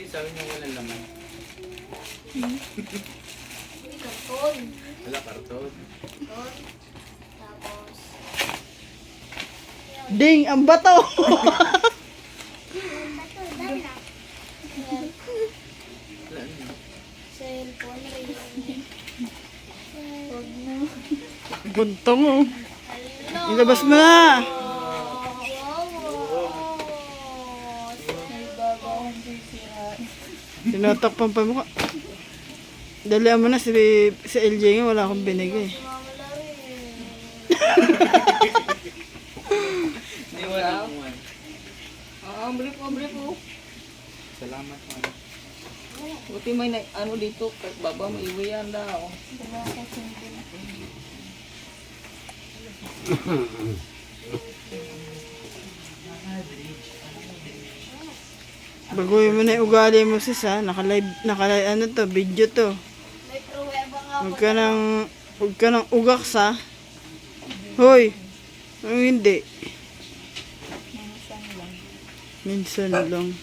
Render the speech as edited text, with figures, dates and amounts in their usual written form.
sabi niya walang laman. Uy, karton. Wala, karton. Karton. Tapos, Ding, ang bato. Wala na. cellphone rin. Huwag na. Bunto mo. Hello. Ilabas mo na. Tinatakpan pa mo ka. Dalihan mo na si LJ nga, wala akong binigay. Hindi, wala akong ano. Brief po. Salamat, man. Buti may ano dito, kahit baba may iwayan daw. Baguhin mo na yung ugali mo sis ha. Naka-live, ano to, video to. May pruweba nga Huwag ka nang ugaks ha. Hoy. Ang hindi. Minsan lang.